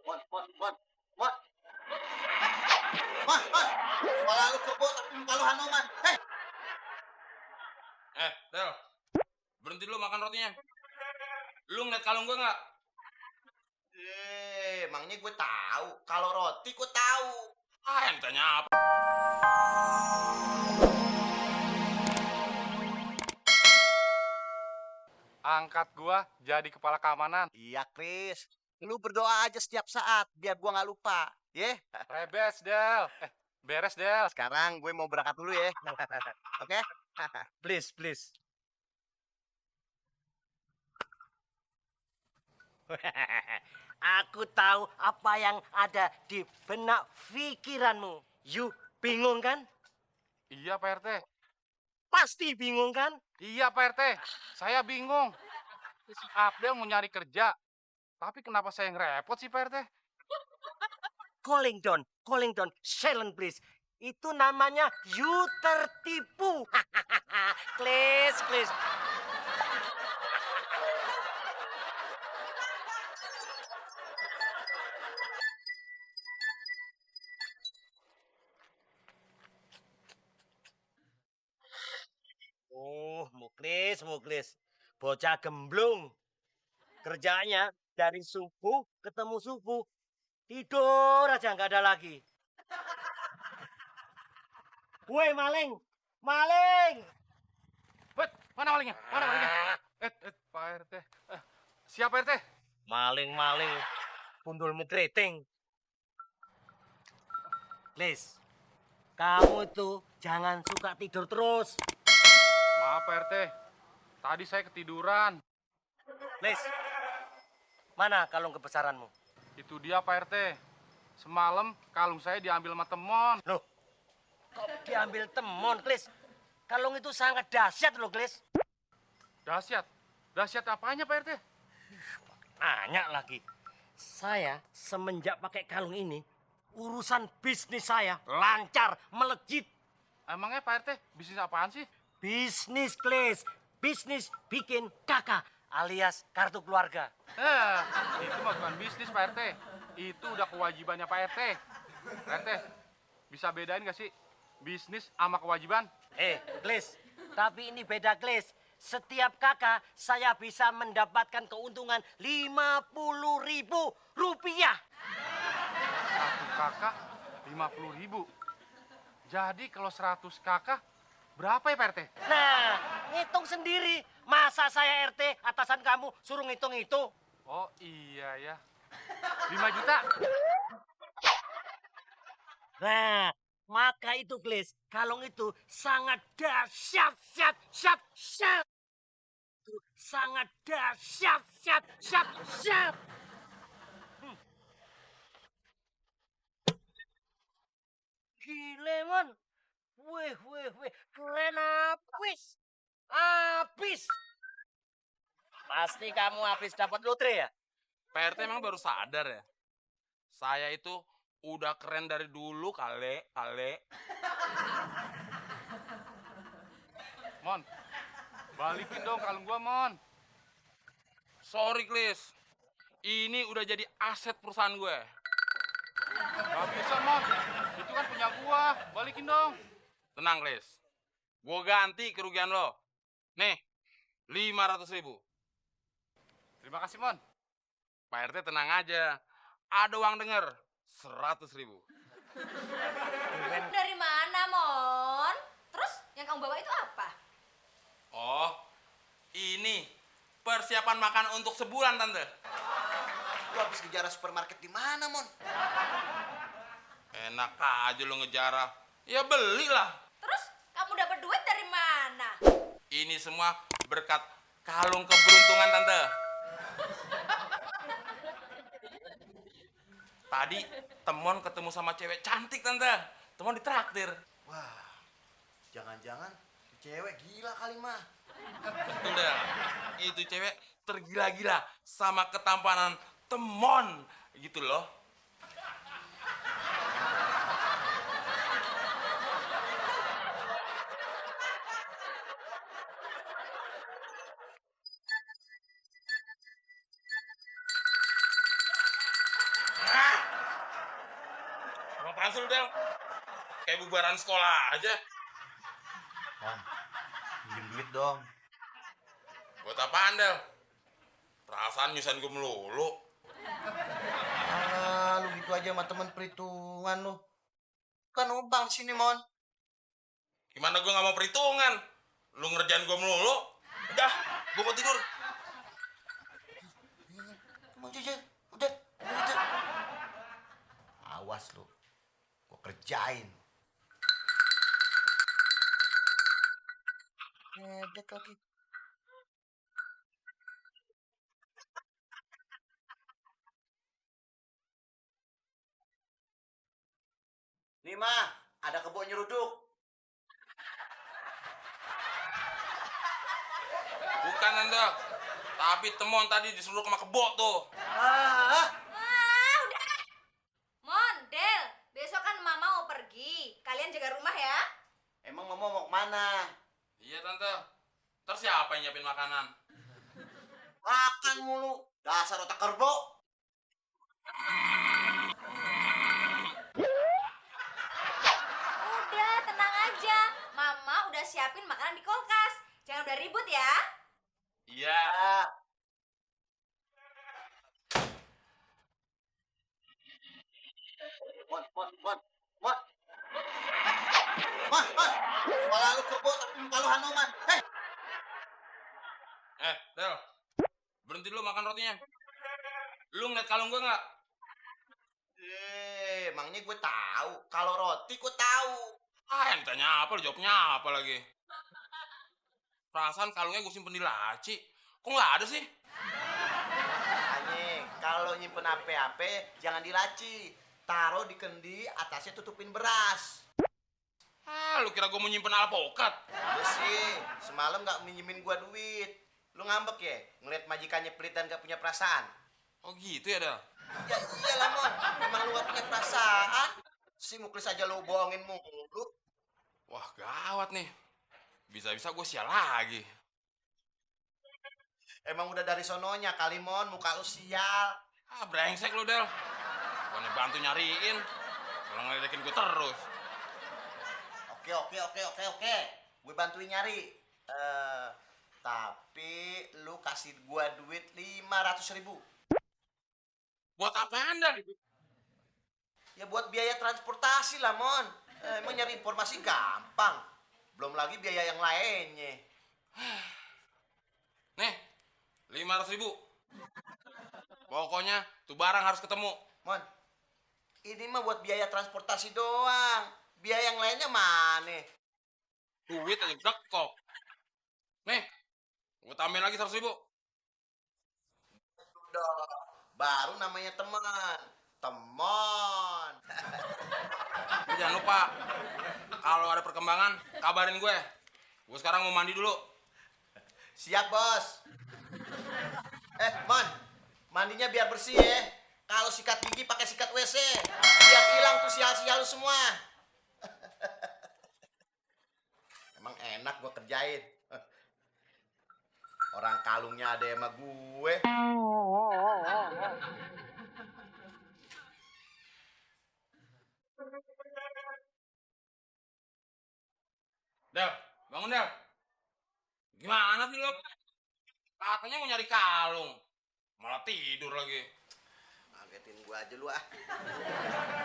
Mon, mon, mon, mon, mon. Kepala lu kebo tapi muka lu Hanuman. Hei, Del, berhenti dulu makan rotinya. Lu ngeliat kalung gua nggak? emangnya gue tahu. Kalau roti gue tahu. Yang ditanya apa? Angkat gua jadi kepala keamanan. Iya, Chris. Lu berdoa aja setiap saat biar gua nggak lupa. Ye. Beres, Del. Beres, Del. Sekarang gue mau berangkat dulu ya. Oke? Please, please. Aku tahu apa yang ada di benak pikiranmu. You bingung kan? Iya, Pak RT. Pasti bingung kan? Iya, Pak RT. Saya bingung. Si Abdel mau nyari kerja. Tapi kenapa saya yang repot sih, Pak RT? Calling down, silent please. Itu namanya you tertipu. Please. Oh, Muklis. Bocah gemblung. Kerjanya dari subuh ketemu subuh. Tidur aja nggak ada lagi. Woi, maling! Wait, mana malingnya? Pak RT. Siapa RT? Maling, pundulmu keriting. Please, kamu itu jangan suka tidur terus. Maaf, Pak RT. Tadi saya ketiduran. Please, mana kalung kebesaranmu? Itu dia, Pak RT. Semalam kalung saya diambil sama temon. Loh, kok diambil temon, Klis? Kalung itu sangat dahsyat loh, Klis. Dahsyat. Dahsyat apanya, Pak RT? Tanya lagi. Saya semenjak pakai kalung ini, urusan bisnis saya lancar, melejit. Emangnya Pak RT bisnis apaan sih? Bisnis, Klis. Bisnis bikin kakak alias kartu keluarga. Itu mah bukan bisnis, Pak RT. Itu udah kewajibannya Pak RT. Pak RT, bisa bedain gak sih bisnis sama kewajiban? Klis, tapi ini beda, Klis. Setiap kakak saya bisa mendapatkan keuntungan 50.000 rupiah. Satu kakak 50.000. Jadi kalau 100 kakak berapa ya, Pak RT? Nah, ngitung sendiri. Masa saya RT atasan kamu suruh ngitung itu? Oh iya ya. 5 juta. Nah, maka itu, Klis, kalung itu sangat dahsyat. Itu sangat dahsyat. Gile, Mon. Wih, keren abis. Pasti kamu habis dapat lotre ya? Pak RT emang baru sadar ya? Saya itu udah keren dari dulu, kale. Mon, balikin dong kalung gua, Mon. Sorry, Klis. Ini udah jadi aset perusahaan gue. Gak bisa, Mon. Itu kan punya gua. Balikin dong. Tenang, Klis. Gue ganti kerugian lo. Nih, 500.000. Terima kasih, Mon. Pak RT tenang aja. Ada uang denger, 100.000. Dari mana, Mon? Terus yang kamu bawa itu apa? Oh, ini persiapan makan untuk sebulan, Tante. Lu habis ngejarah supermarket di mana, Mon? Enak aja lo ngejarah. Ya belilah. Terus kamu dapat duit dari mana? Ini semua berkat kalung keberuntungan, Tante. Tadi Temon ketemu sama cewek cantik, Tante. Temon ditraktir. Wah, jangan-jangan cewek gila kali mah. Betul dah. Itu cewek tergila-gila sama ketampanan Temon. Gitu loh. Apaan sih lu, Del? Kayak bubaran sekolah aja. Mon, pinjem duit dong. Buat apaan, Del? Perasaan nyusahin gue melulu. Ah, lu gitu aja sama temen perhitungan lu. Kan numpang di sini, Mon. Gimana gue gak mau perhitungan? Lu ngerjain gue melulu. Udah, gue mau tidur. Mau jujur, udah. Awas lu, gua kerjain. Ngedek lagi. Nih mah, ada kebo nyeruduk. Bukan, Del. Tapi temon tadi disuruh ke kebo tuh. Ah, Wah, udah. Mon, Del, besok kan Mama mau pergi. Kalian jaga rumah ya. emang mau kemana? Iya, Tante. Terus siapa yang nyiapin makanan? Makan mulu, dasar otak kerbau. Udah, tenang aja. Mama udah siapin makanan di kulkas. Jangan udah ribut ya. Iya. Ah. Mon. Kepala lu kerbau tapi muka lu Hanuman. Hei, Del. Berhenti dulu makan rotinya. Lu ngeliat kalung gue nggak? emangnya gue tahu. Kalau roti gue tahu. Yang ditanya apa, lu jawabnya apa lagi? Perasaan kalungnya gue simpen di laci. Kok nggak ada sih? Anjing, kalau nyimpen ape-ape jangan di laci. Taruh di kendi, atasnya tutupin beras. Lu kira gue mau nyimpen alpokat? Gue sih semalam nggak minjemin gue duit. Lu ngambek ya? Ngeliat majikannya pelit dan gak punya perasaan. Oh gitu ya, Del? Ya iyalah, Mon. Emang lu gak punya perasaan? Si Muklis aja lu bohongin mulu. Wah, gawat nih. Bisa-bisa gue sial lagi. Emang udah dari sononya kali, Mon. Muka lu sial. Brengsek lu, Del. Bukannya bantu nyariin. Malah ngeledekin gue terus. Oke. Gue bantuin nyari. Tapi lu kasih gua duit 500.000. Buat apaan, Del? Ya buat biaya transportasi lah, Mon. Emang nyari informasi gampang. Belum lagi biaya yang lainnya. Nih, 500.000. Pokoknya tuh barang harus ketemu. Mon, ini mah buat biaya transportasi doang. Biaya yang lainnya mana? Duit aja dekok. Nih, gue tambahin lagi 100.000. Udah, baru namanya teman. Temon. Lu jangan lupa, kalau ada perkembangan, kabarin gue. Gue sekarang mau mandi dulu. Siap, Bos. Mon, mandinya biar bersih ya. Kalau sikat gigi pakai sikat WC. Biar hilang tuh sial-sial lu semua. Emang enak gua kerjain. Orang kalungnya ada sama gue. Del, bangun, Del. Gimana sih lo? Katanya mau nyari kalung. Malah tidur lagi. Ngagetin gua aja lu ah.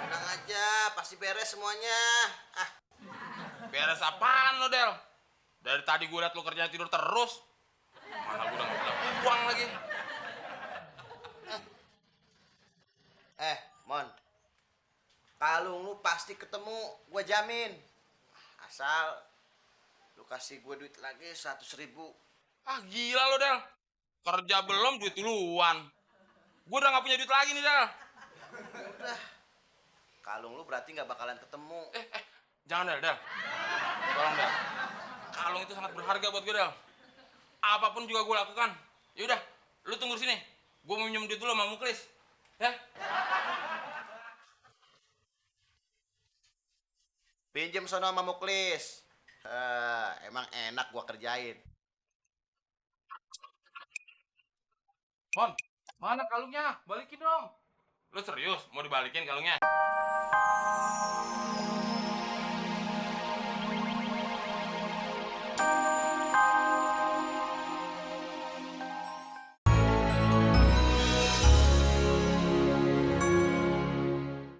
Tenang aja, pasti beres semuanya. Ah, Beres apaan lo, Del? Dari tadi gue liat lo kerjanya tidur terus. Mana gue udah gak punya uang lagi. Mon. Kalung lu pasti ketemu, gua jamin. Asal lu kasih gue duit lagi 100.000. Gila lo, Del. Kerja belum, duit duluan. Gue udah gak punya duit lagi nih, Del. Udah. Kalung lu berarti nggak bakalan ketemu. Jangan, Del. Tolong, Del. Kalung itu sangat berharga buat gue, Del. Apapun juga gue lakukan. Yaudah, lu tunggu sini. Gue mau minjem duit dulu sama Muklis. Ya? Pinjem sono sama Muklis. Emang enak gua kerjain. Mon, mana kalungnya? Balikin dong. Lu serius mau dibalikin kalungnya?